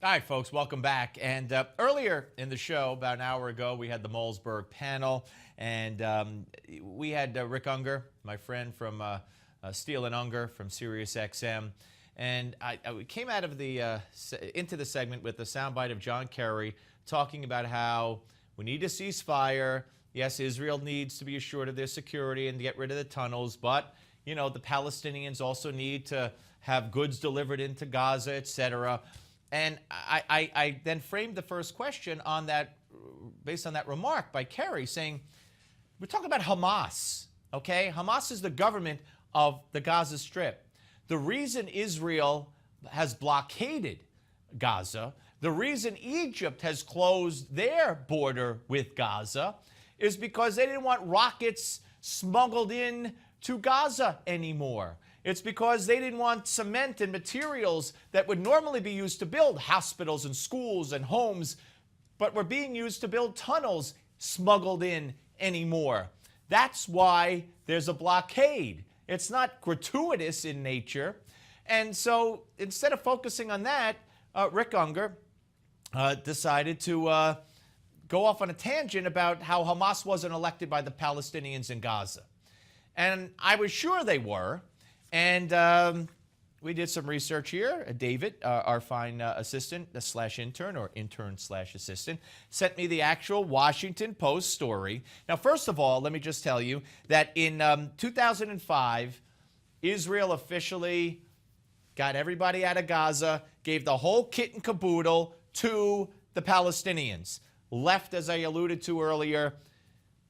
All right, folks, welcome back. And earlier in the show, about an hour ago, we had the Malzberg panel, and we had Rick Unger, my friend from Steele and Unger from SiriusXM. And we came out of into the segment with the soundbite of John Kerry talking about how we need a ceasefire. Yes, Israel needs to be assured of their security and to get rid of the tunnels, but, you know, the Palestinians also need to have goods delivered into Gaza, etc. And I then framed the first question on that, based on that remark by Kerry, saying, we're talking about Hamas, okay? Hamas is the government of the Gaza Strip. The reason Israel has blockaded Gaza, the reason Egypt has closed their border with Gaza, is because they didn't want rockets smuggled in to Gaza anymore. It's because they didn't want cement and materials that would normally be used to build hospitals and schools and homes, but were being used to build tunnels smuggled in anymore. That's why there's a blockade. It's not gratuitous in nature. And so instead of focusing on that, Rick Unger decided to go off on a tangent about how Hamas wasn't elected by the Palestinians in Gaza. And I was sure they were. And we did some research here. David, our fine assistant / intern, or intern / assistant, sent me the actual Washington Post story. Now, first of all, let me just tell you that in 2005, Israel officially got everybody out of Gaza, gave the whole kit and caboodle to the Palestinians. Left, as I alluded to earlier,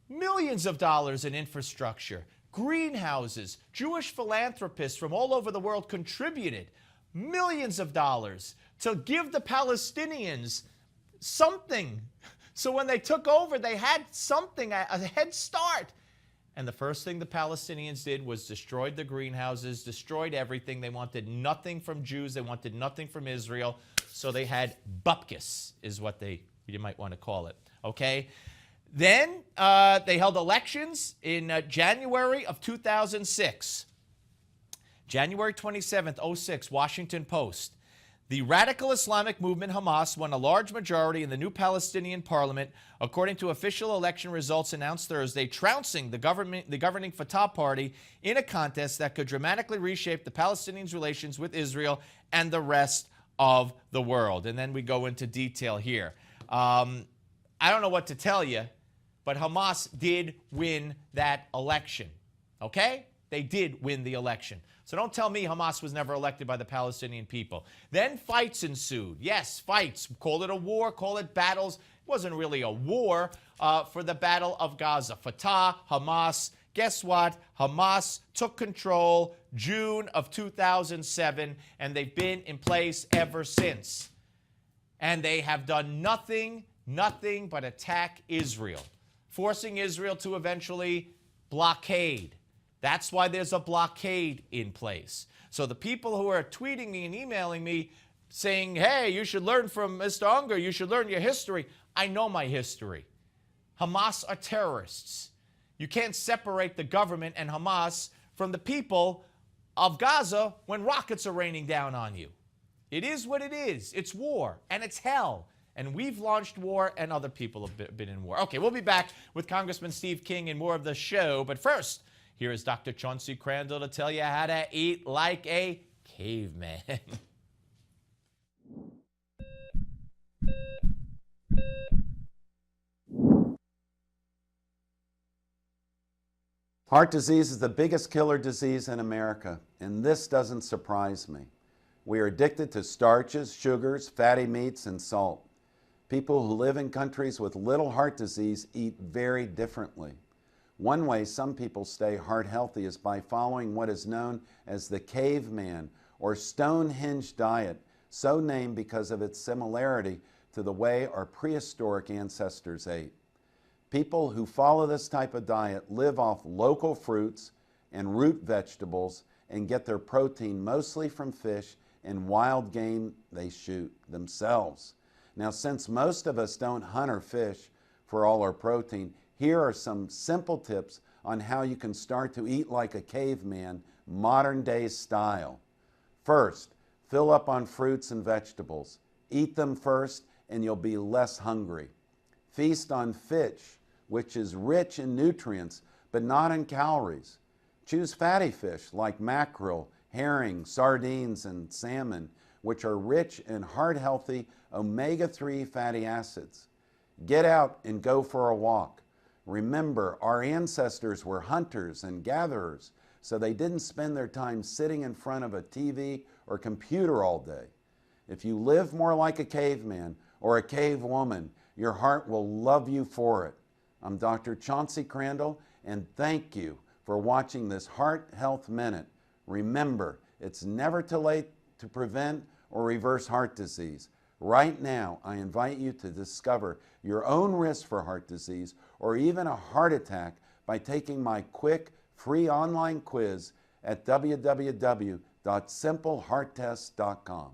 millions of dollars in infrastructure, greenhouses. Jewish philanthropists from all over the world contributed millions of dollars to give the Palestinians something. So when they took over, they had something, a head start. And the first thing the Palestinians did was destroyed the greenhouses, destroyed everything. They wanted nothing from Jews. They wanted nothing from Israel. So they had bupkis, is what you might want to call it, okay? Then they held elections in January of 2006. January 27th, 06, Washington Post. The radical Islamic movement Hamas won a large majority in the new Palestinian parliament, according to official election results announced Thursday, trouncing the governing Fatah party in a contest that could dramatically reshape the Palestinians' relations with Israel and the rest of the world. And then we go into detail here. I don't know what to tell you, but Hamas did win that election, okay? They did win the election. So don't tell me Hamas was never elected by the Palestinian people. Then fights ensued. Yes, fights. Call it a war, call it battles. It wasn't really a war for the Battle of Gaza. Fatah, Hamas. Guess what? Hamas took control June of 2007, and they've been in place ever since. And they have done nothing but attack Israel, forcing Israel to eventually blockade. That's why there's a blockade in place. So the people who are tweeting me and emailing me saying, hey, you should learn from Mr. Unger, you should learn your history. I know my history. Hamas are terrorists. You can't separate the government and Hamas from the people of Gaza when rockets are raining down on you. It is what it is. It's war, and it's hell. And we've launched war, and other people have been in war. Okay, we'll be back with Congressman Steve King and more of the show. But first, here is Dr. Chauncey Crandall to tell you how to eat like a caveman. Heart disease is the biggest killer disease in America, and this doesn't surprise me. We are addicted to starches, sugars, fatty meats, and salt. People who live in countries with little heart disease eat very differently. One way some people stay heart healthy is by following what is known as the caveman or Stonehenge diet, so named because of its similarity to the way our prehistoric ancestors ate. People who follow this type of diet live off local fruits and root vegetables and get their protein mostly from fish and wild game they shoot themselves. Now, since most of us don't hunt or fish for all our protein, here are some simple tips on how you can start to eat like a caveman, modern day style. First, fill up on fruits and vegetables. Eat them first and you'll be less hungry. Feast on fish, which is rich in nutrients but not in calories. Choose fatty fish like mackerel, herring, sardines, and salmon, which are rich in heart-healthy omega-3 fatty acids. Get out and go for a walk. Remember, our ancestors were hunters and gatherers, so they didn't spend their time sitting in front of a TV or computer all day. If you live more like a caveman or a cave woman, your heart will love you for it. I'm Dr. Chauncey Crandall, and thank you for watching this Heart Health Minute. Remember, it's never too late to prevent or reverse heart disease. Right now, I invite you to discover your own risk for heart disease or even a heart attack by taking my quick, free online quiz at www.simplehearttest.com.